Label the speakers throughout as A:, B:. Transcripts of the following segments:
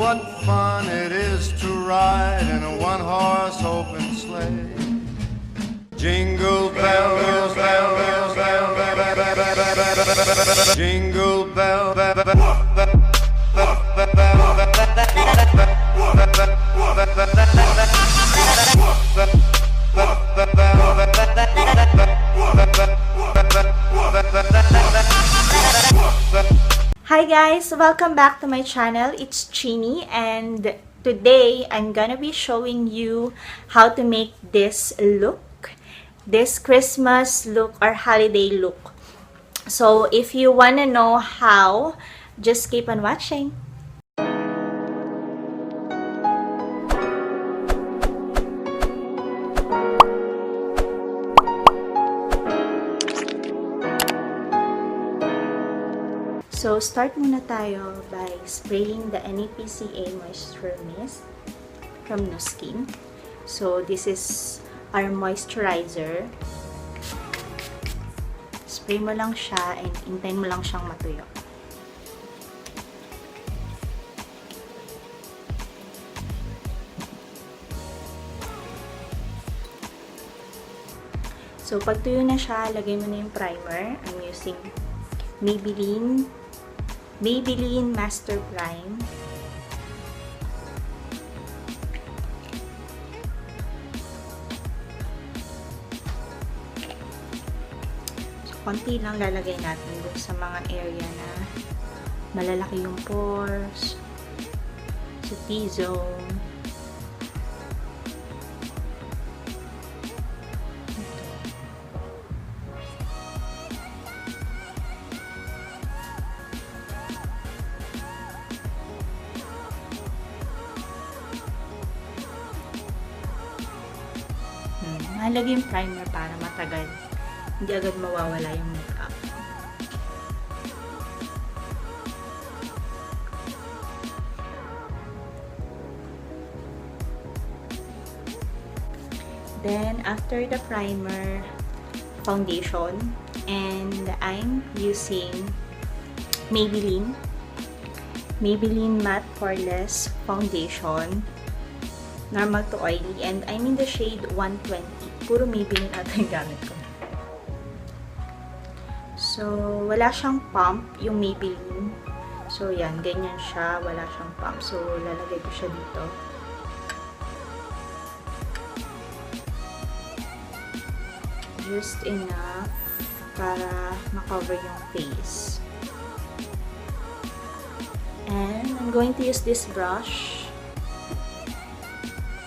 A: what fun it is to ride in a one-horse open sleigh. Jingle bells, bells, bells, bells, jingle bell,
B: Hi guys! Welcome back to my channel. It's Cheyney and today I'm gonna be showing you how to make this look. This Christmas look or holiday look. So if you wanna know how, just keep on watching. So, start muna tayo by spraying the NaPCA Moisture Mist from NuSkin. So, this is our moisturizer. Spray mo lang siya and hintayin mo lang siyang matuyo. So, pag tuyo na siya, lagay mo na yung primer. I'm using Maybelline Master Prime. So, konti lang lalagay natin dun sa mga area na malalaki yung pores, sa T-zone. Mahalaga yung primer para matagal. Hindi agad mawawala yung makeup. Then, after the primer, foundation. And I'm using Maybelline Matte Poreless Foundation. Normal to oily, and I'm in the shade 120. Puro Maybelline ata yung gamit ko. So, wala siyang pump yung Maybelline. So, yan. Ganyan siya. Wala siyang pump. So, lalagay ko siya dito. Just enough para makover yung face. And I'm going to use this brush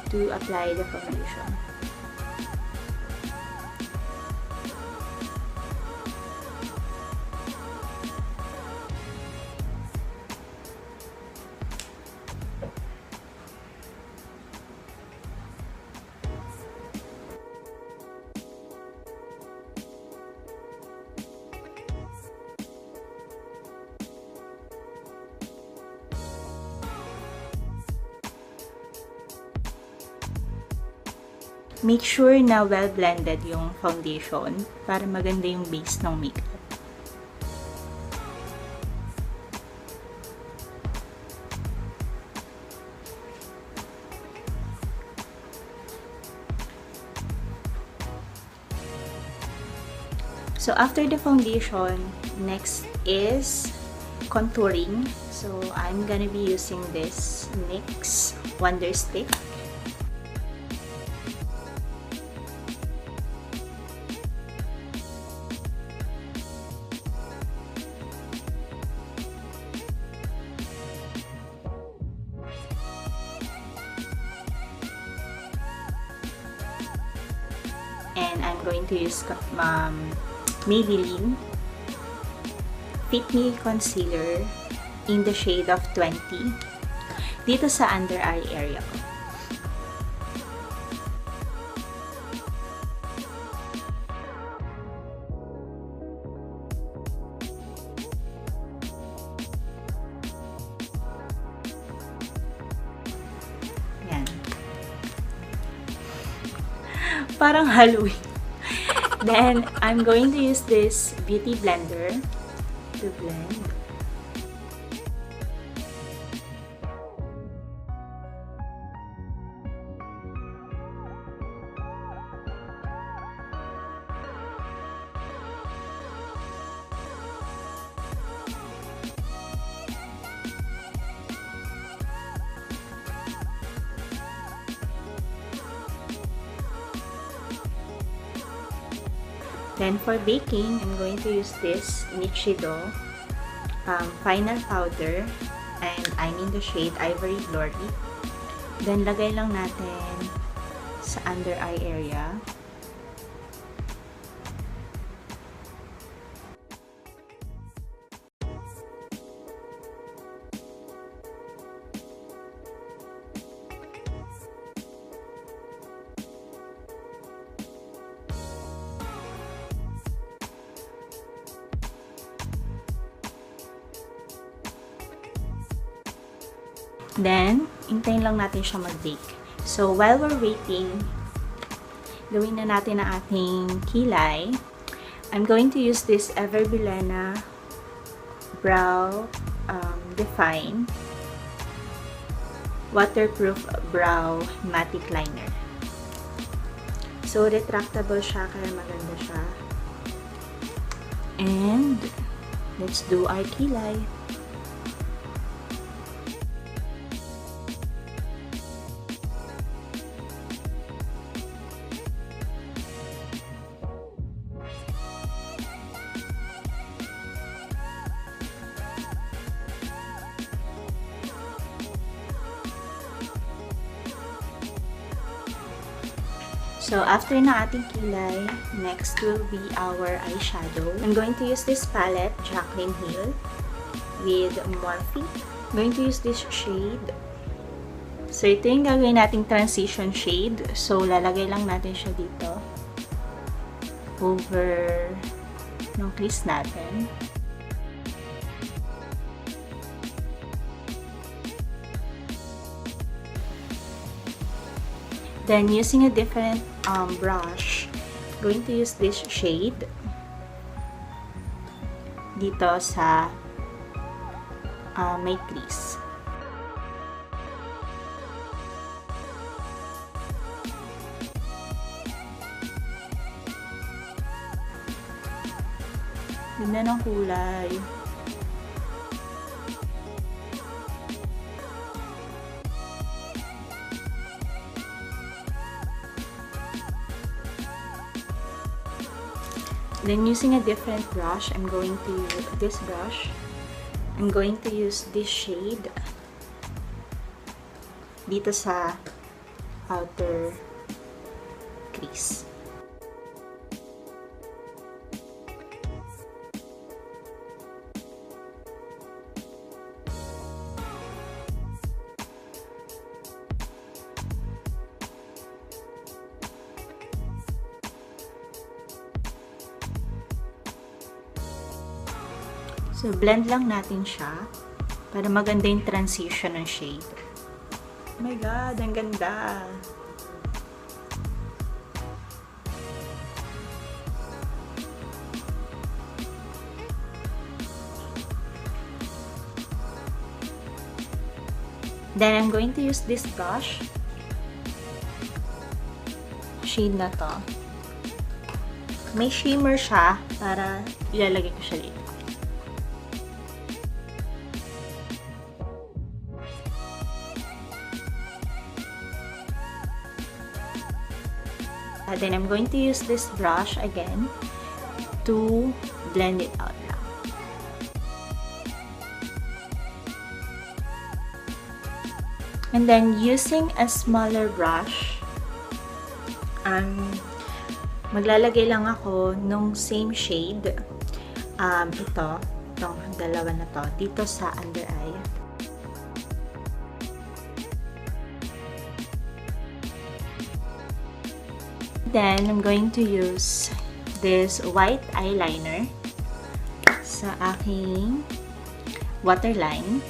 B: to apply the foundation. Make sure na well-blended yung foundation para maganda yung base ng makeup. So, after the foundation, next is contouring. So, I'm gonna be using this NYX Wonder Stick. And I'm going to use Maybelline Fit Me Concealer in the shade of 20 dito sa under eye area ko. Yan. Parang Halloween. Then, I'm going to use this beauty blender to blend. Then for baking, I'm going to use this Nichido final powder, and I'm in the shade Ivory Glory. Then lagay lang natin sa under eye area. Then, hintayin lang natin siya mag-bake. So, while we're waiting, gawin na natin ang ating kilay. I'm going to use this Bilena Brow Define Waterproof Brow Matte Liner. So, retractable siya, kaya maganda siya. And, let's do our kilay. So, after na ating kilay, next will be our eyeshadow. I'm going to use this palette, Jacklyn Hill, with Morphe. I'm going to use this shade. So, ito yung gagawin nating transition shade. So, lalagay lang natin siya dito. Over ng crease natin. Then, using a different brush, going to use this shade dito sa may crease. Ganda ng kulay. Then, using a different brush, I'm going to use this brush. I'm going to use this shade dito sa outer crease. So, blend lang natin siya para maganda yung transition ng shade. Oh my God, ang ganda! Then, I'm going to use this brush. Shade na to. May shimmer siya para ilalagay ko siya dito. Then I'm going to use this brush again to blend it out now. And then using a smaller brush, maglalagay lang ako nung same shade, itong dalawa na to, dito sa under eye. Then, I'm going to use this white eyeliner sa aking waterline.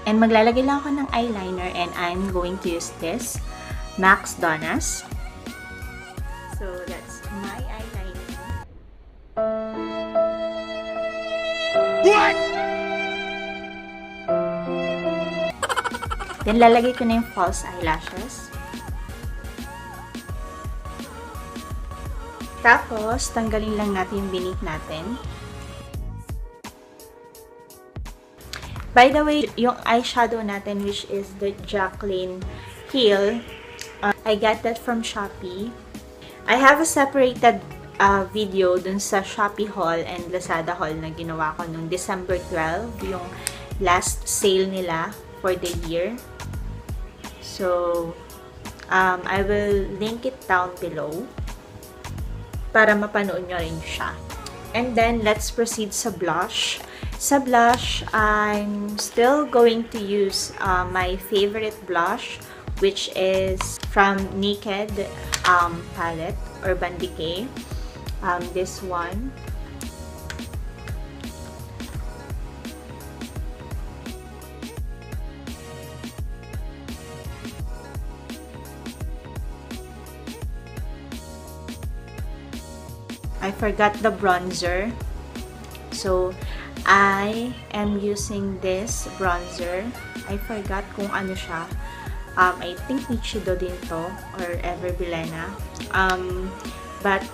B: And maglalagay lang ako ng eyeliner, and I'm going to use this NYX Dona's. So, that's my eyeliner.
A: What?
B: Then, lalagay ko na yung false eyelashes. Tapos, tanggalin lang natin yung beneath natin. By the way, yung eyeshadow natin, which is the Jacklyn Heel, I got that from Shopee. I have a separated video dun sa Shopee haul and Lazada haul na ginawa ko nung December 12, yung last sale nila for the year. So, I will link it down below para mapanood nyo rin siya. And then, let's proceed sa blush. Sa blush, I'm still going to use my favorite blush, which is from Naked palette, Urban Decay. This one. I forgot the bronzer. So, I am using this bronzer. I forgot kung ano siya. I think Nichido din to, or ever Bilena. But,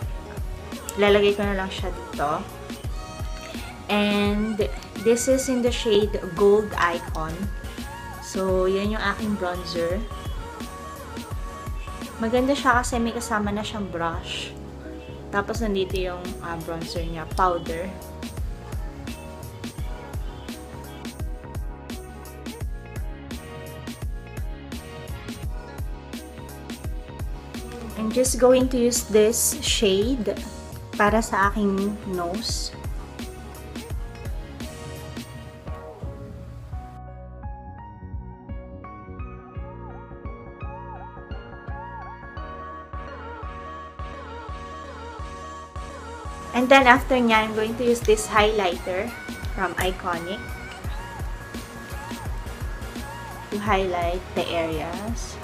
B: lalagay ko na lang siya dito. And, this is in the shade Gold Icon. So, yan yung aking bronzer. Maganda siya kasi may kasama na siyang brush. Tapos, nandito yung bronzer niya, powder. I'm just going to use this shade para sa aking nose. And then after niya, I'm going to use this highlighter from Iconic to highlight the areas.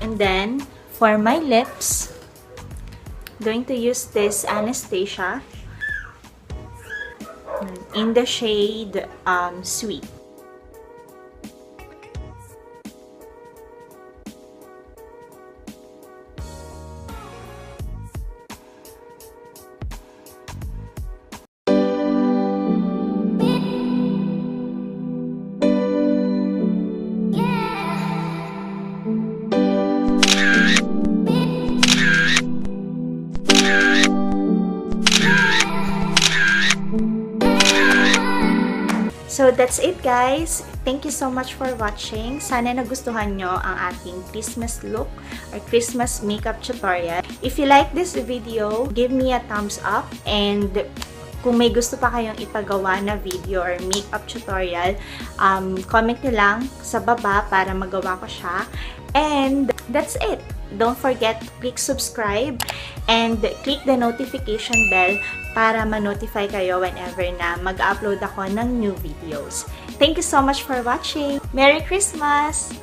B: And then, for my lips, I'm going to use this Anastasia in the shade Sweet. So, that's it guys. Thank you so much for watching. Sana nagustuhan nyo ang ating Christmas look or Christmas makeup tutorial. If you like this video, give me a thumbs up. And kung may gusto pa kayong ipagawa na video or makeup tutorial, comment nyo lang sa baba para magawa ko siya. And that's it. Don't forget to click subscribe and click the notification bell para ma-notify kayo whenever na mag-upload ako ng new videos. Thank you so much for watching. Merry Christmas!